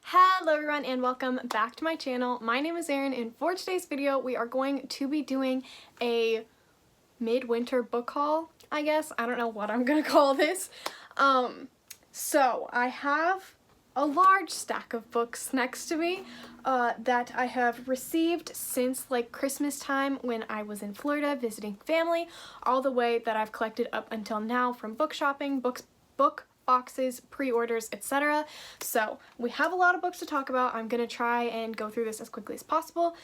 Hello everyone and welcome back to my channel. My name is Erin and for today's video we are going to be doing a midwinter book haul, I guess. I don't know what I'm gonna call this. So I have a large stack of books next to me that I have received since like Christmas time when I was in Florida visiting family, all the way that I've collected up until now from book shopping, book boxes, pre-orders, etc. So we have a lot of books to talk about. I'm gonna try and go through this as quickly as possible.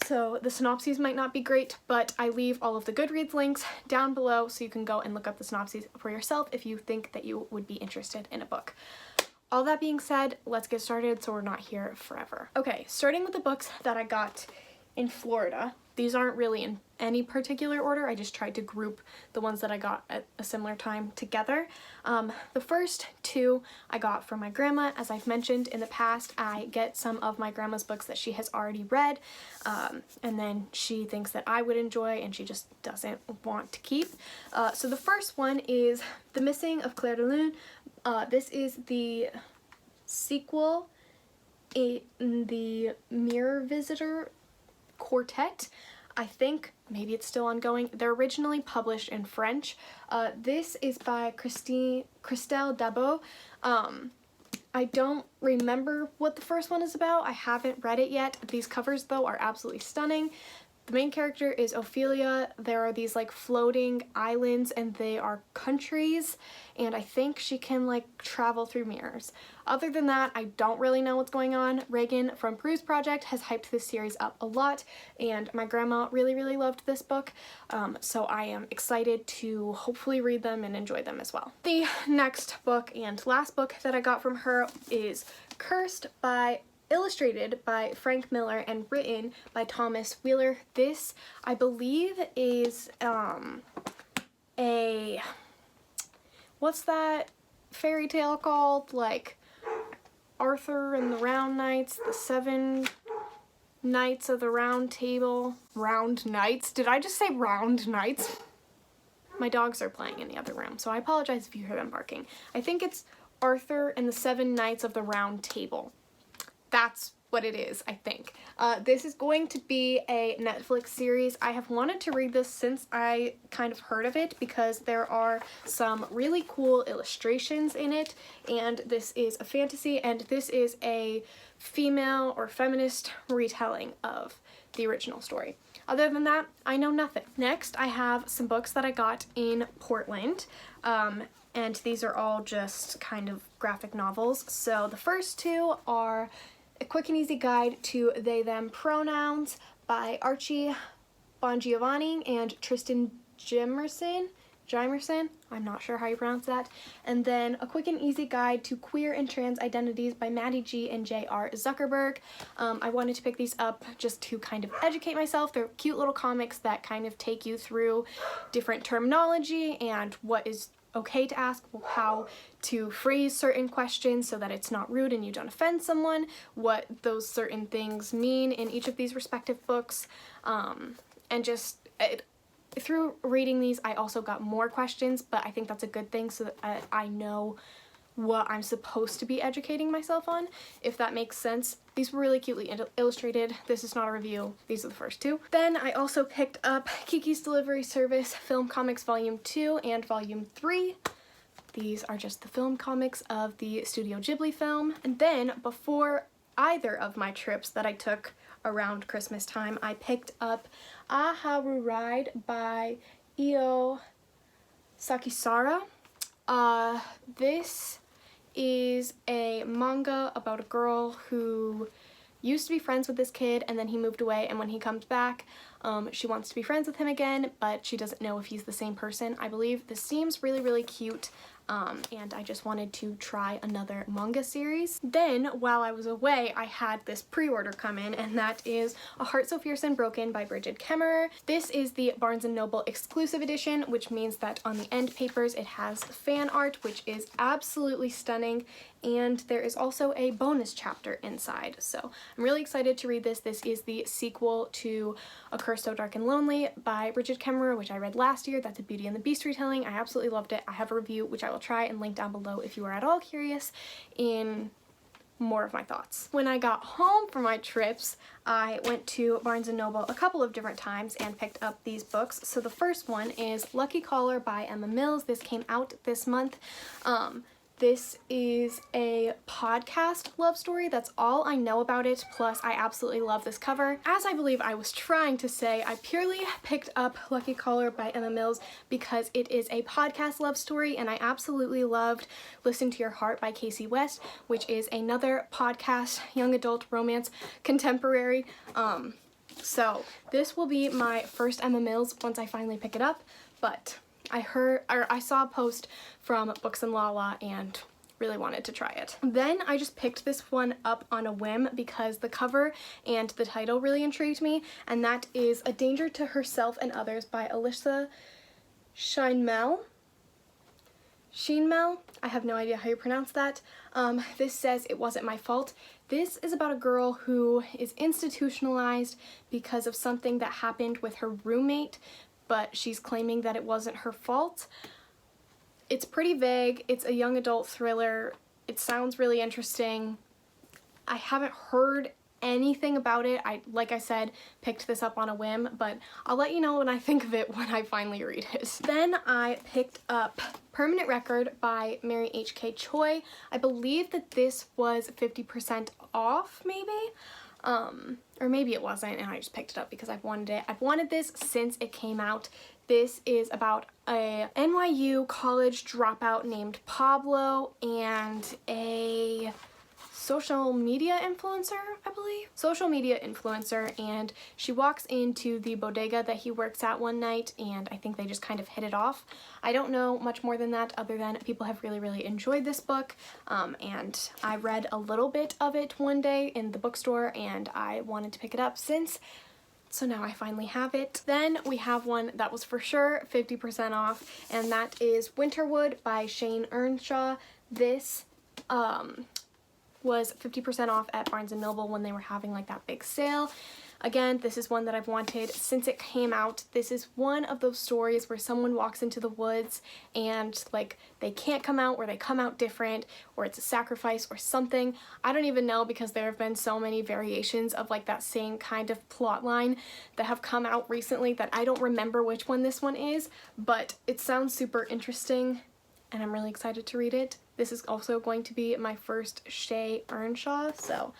So the synopses might not be great, but I leave all of the Goodreads links down below so you can go and look up the synopses for yourself if you think that you would be interested in a book. All that being said, let's get started so we're not here forever. Okay, starting with the books that I got in Florida. These aren't really in any particular order. I just tried to group the ones that I got at a similar time together. The first two I got from my grandma. As I've mentioned in the past, I get some of my grandma's books that she has already read, and then she thinks that I would enjoy and she just doesn't want to keep. So the first one is The Missing of Claire de Lune. This is the sequel in the Mirror Visitor quartet. I think maybe it's still ongoing. They're originally published in French. This is by Christelle Dabo. I don't remember what the first one is about. I haven't read it yet. These covers though are absolutely stunning. The main character is Ophelia. There are these like floating islands and they are countries, and I think she can like travel through mirrors. Other than that, I don't really know what's going on. Reagan from Peruse Project has hyped this series up a lot, and my grandma really loved this book, so I am excited to hopefully read them and enjoy them as well. The next book and last book that I got from her is Cursed, illustrated by Frank Miller and written by Thomas Wheeler. This, I believe, is what's that fairy tale called? Like Arthur and the Round Knights, the Seven Knights of the Round Table. Round Knights? Did I just say Round Knights? My dogs are playing in the other room, so I apologize if you hear them barking. I think it's Arthur and the Seven Knights of the Round Table. That's what it is, I think. This is going to be a Netflix series. I have wanted to read this since I kind of heard of it because there are some really cool illustrations in it, and this is a fantasy, and this is a female or feminist retelling of the original story. Other than that, I know nothing. Next, I have some books that I got in Portland, and these are all just kind of graphic novels. So the first two are A Quick and Easy Guide to They Them Pronouns by Archie Bongiovanni and Tristan Jimerson. I'm not sure how you pronounce that. And then A Quick and Easy Guide to Queer and Trans Identities by Maddie G and J.R. Zuckerberg. I wanted to pick these up just to kind of educate myself. They're cute little comics that kind of take you through different terminology and what is okay to ask, how to phrase certain questions so that it's not rude and you don't offend someone, what those certain things mean in each of these respective books, and just through reading these I also got more questions, but I think that's a good thing so that I know what I'm supposed to be educating myself on, if that makes sense. These were really cutely illustrated. This is not a review. These are the first two. Then I also picked up Kiki's Delivery Service Film Comics Volume 2 and Volume 3. These are just the film comics of the Studio Ghibli film. And then before either of my trips that I took around Christmas time, I picked up A Haru Ride by Io Sakisara. This is a manga about a girl who used to be friends with this kid and then he moved away, and when he comes back she wants to be friends with him again, but she doesn't know if he's the same person. I believe this seems really cute, and I just wanted to try another manga series. Then while I was away I had this pre-order come in, and that is A Heart So Fierce and Broken by Bridget Kemmerer. This is the Barnes & Noble exclusive edition, which means that on the end papers it has fan art, which is absolutely stunning, and there is also a bonus chapter inside. So I'm really excited to read this. This is the sequel to A Curse So Dark and Lonely by Bridget Kemmerer, which I read last year. That's a Beauty and the Beast retelling. I absolutely loved it. I have a review which I will try and link down below if you are at all curious in more of my thoughts. When I got home from my trips, I went to Barnes & Noble a couple of different times and picked up these books. So the first one is Lucky Caller by Emma Mills. This came out this month. This is a podcast love story. That's all I know about it, plus I absolutely love this cover. As I believe I was trying to say, I purely picked up Lucky Caller by Emma Mills because it is a podcast love story, and I absolutely loved Listen to Your Heart by Casey West, which is another podcast, young adult romance, contemporary. So this will be my first Emma Mills once I finally pick it up, but I saw a post from Books and Lala and really wanted to try it. Then I just picked this one up on a whim because the cover and the title really intrigued me, and that is A Danger to Herself and Others by Alyssa Sheinmel. I have no idea how you pronounce that. This says It Wasn't My Fault. This is about a girl who is institutionalized because of something that happened with her roommate, but she's claiming that it wasn't her fault. It's pretty vague. It's a young adult thriller. It sounds really interesting. I haven't heard anything about it. Like I said, picked this up on a whim, but I'll let you know what I think of it when I finally read it. Then I picked up Permanent Record by Mary H.K. Choi. I believe that this was 50% off, maybe? Or maybe it wasn't, and I just picked it up because I've wanted it. I've wanted this since it came out. This is about a NYU college dropout named Pablo and a social media influencer, I believe. Social media influencer, and she walks into the bodega that he works at one night, and I think they just kind of hit it off. I don't know much more than that other than people have really enjoyed this book, and I read a little bit of it one day in the bookstore and I wanted to pick it up so now I finally have it. Then we have one that was for sure 50% off, and that is Winterwood by Shane Earnshaw. This was 50% off at Barnes & Noble when they were having like that big sale. Again, this is one that I've wanted since it came out. This is one of those stories where someone walks into the woods and like they can't come out, or they come out different, or it's a sacrifice or something. I don't even know, because there have been so many variations of like that same kind of plot line that have come out recently that I don't remember which one this one is, but it sounds super interesting and I'm really excited to read it. This is also going to be my first Shea Earnshaw, so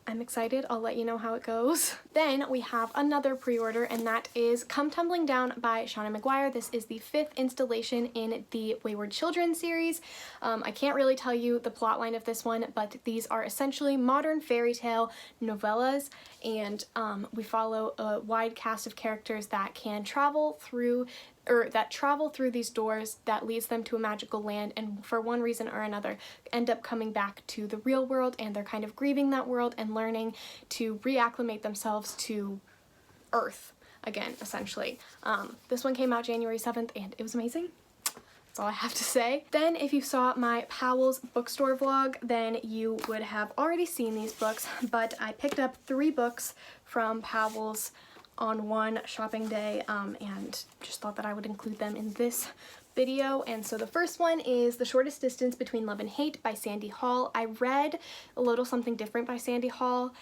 I'm excited. I'll let you know how it goes. Then we have another pre-order, and that is Come Tumbling Down by Shauna McGuire. This is the 5th installation in the Wayward Children series. I can't really tell you the plot line of this one, but these are essentially modern fairy tale novellas, and we follow a wide cast of characters that can travel through these doors that leads them to a magical land, and for one reason or another end up coming back to the real world, and they're kind of grieving that world and learning to reacclimate themselves to Earth again, essentially. This one came out January 7th and it was amazing. That's all I have to say. Then if you saw my Powell's bookstore vlog, then you would have already seen these books, but I picked up 3 books from Powell's on one shopping day, and just thought that I would include them in this video. And so the first one is The Shortest Distance Between Love and Hate by Sandy Hall. I read A Little Something Different by Sandy Hall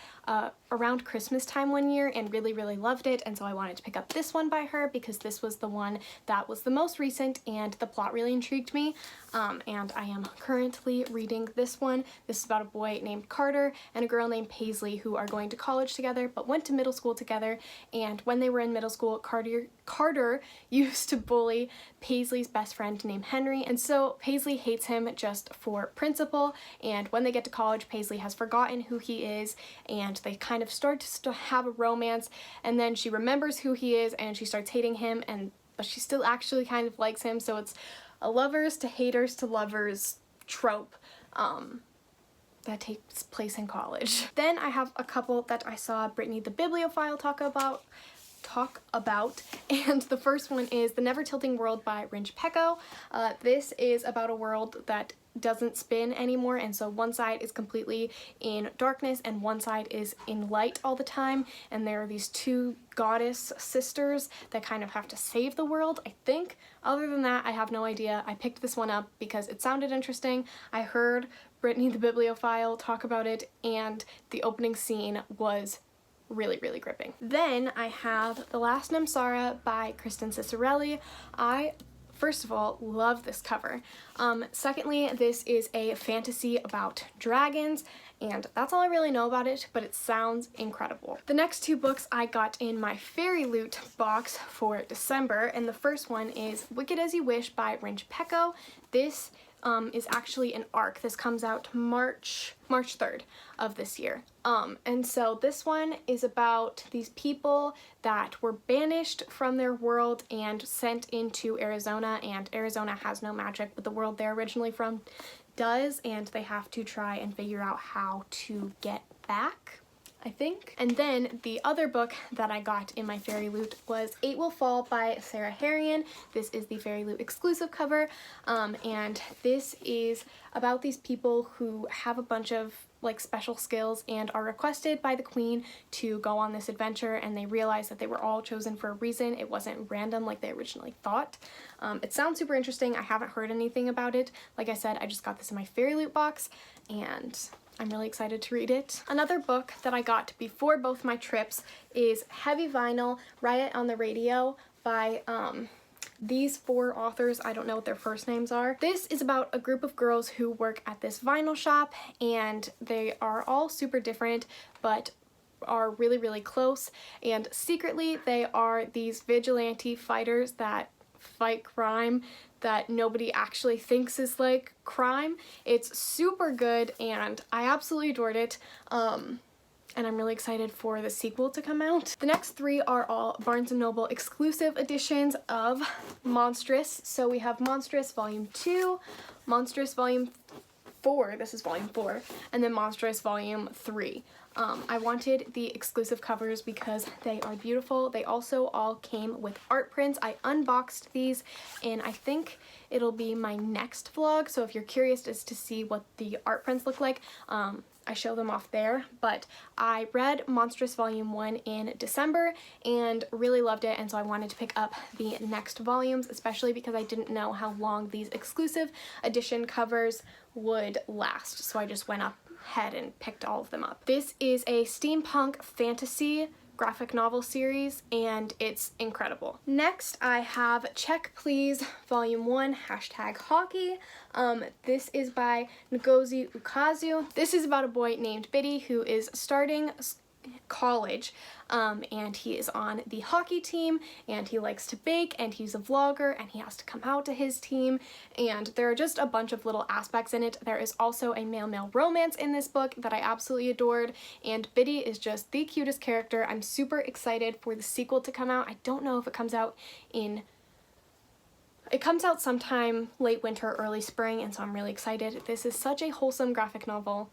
around Christmas time one year and really loved it, and so I wanted to pick up this one by her because this was the one that was the most recent and the plot really intrigued me, and I am currently reading this one. This is about a boy named Carter and a girl named Paisley who are going to college together but went to middle school together, and when they were in middle school, Carter used to bully Paisley's best friend named Henry, and so Paisley hates him just for principle, and when they get to college, Paisley has forgotten who he is, and they kind of start to have a romance, and then she remembers who he is and she starts hating him, but she still actually kind of likes him, so it's a lovers to haters to lovers trope that takes place in college. Then I have a couple that I saw Brittany the Bibliophile talk about, and the first one is The Never Tilting World by Rinch Pecco. This is about a world that doesn't spin anymore, and so one side is completely in darkness and one side is in light all the time, and there are these two goddess sisters that kind of have to save the world, I think. Other than that, I have no idea. I picked this one up because it sounded interesting. I heard Brittany the Bibliophile talk about it, and the opening scene was really, really gripping. Then I have The Last Namsara by Kristen Cicerelli. I first of all, love this cover. Secondly, this is a fantasy about dragons, and that's all I really know about it, but it sounds incredible. The next two books I got in my Fairy Loot box for December, and the first one is Wicked As You Wish by Rinch Pecco. This is actually an arc. This comes out March 3rd of this year. And so this one is about these people that were banished from their world and sent into Arizona, and Arizona has no magic, but the world they're originally from does, and they have to try and figure out how to get back, I think. And then the other book that I got in my Fairy Loot was Eight Will Fall by Sarah Harrion. This is the Fairy Loot exclusive cover, and this is about these people who have a bunch of like special skills and are requested by the queen to go on this adventure, and they realize that they were all chosen for a reason. It wasn't random like they originally thought. It sounds super interesting. I haven't heard anything about it. Like I said, I just got this in my Fairy Loot box, and I'm really excited to read it. Another book that I got before both my trips is Heavy Vinyl, Riot on the Radio by these four authors. I don't know what their first names are. This is about a group of girls who work at this vinyl shop, and they are all super different but are really, really close, and secretly they are these vigilante fighters that fight crime that nobody actually thinks is like crime. It's super good and I absolutely adored it. And I'm really excited for the sequel to come out. The next three are all Barnes & Noble exclusive editions of Monstrous. So we have Monstrous Volume 2, Monstrous Volume 4, this is Volume 4, and then Monstrous Volume 3. I wanted the exclusive covers because they are beautiful. They also all came with art prints. I unboxed these, and I think it'll be my next vlog, so if you're curious as to see what the art prints look like, I show them off there. But I read Monstrous Volume 1 in December and really loved it, and so I wanted to pick up the next volumes, especially because I didn't know how long these exclusive edition covers would last, so I just went ahead and picked all of them up. This is a steampunk fantasy graphic novel series, and it's incredible. Next, I have Check Please Volume 1, #hockey. This is by Ngozi Ukazu. This is about a boy named Biddy who is starting college, and he is on the hockey team, and he likes to bake, and he's a vlogger, and he has to come out to his team, and there are just a bunch of little aspects in it. There is also a male-male romance in this book that I absolutely adored, and Biddy is just the cutest character. I'm super excited for the sequel to come out. I don't know if it comes out sometime late winter, early spring, and so I'm really excited. This is such a wholesome graphic novel.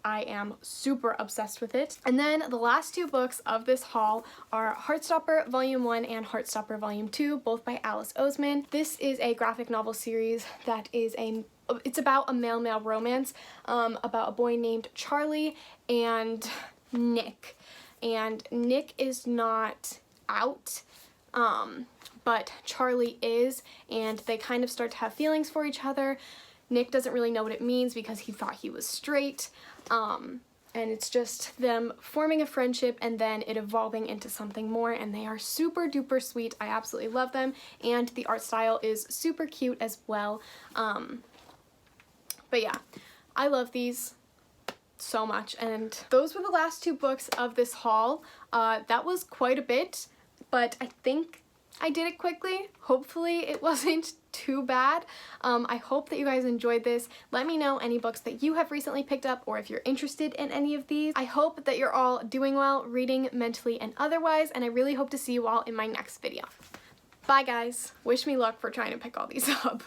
I am super obsessed with it. And then the last two books of this haul are Heartstopper Volume 1 and Heartstopper Volume 2, both by Alice Oseman. This is a graphic novel series that is it's about a male-male romance, about a boy named Charlie and Nick. And Nick is not out, but Charlie is, and they kind of start to have feelings for each other. Nick doesn't really know what it means because he thought he was straight, and it's just them forming a friendship and then it evolving into something more, and they are super duper sweet. I absolutely love them, and the art style is super cute as well. But yeah, I love these so much, and those were the last two books of this haul. That was quite a bit, but I think I did it quickly. Hopefully it wasn't too bad. I hope that you guys enjoyed this. Let me know any books that you have recently picked up, or if you're interested in any of these. I hope that you're all doing well, reading, mentally, and otherwise, and I really hope to see you all in my next video. Bye guys. Wish me luck for trying to pick all these up.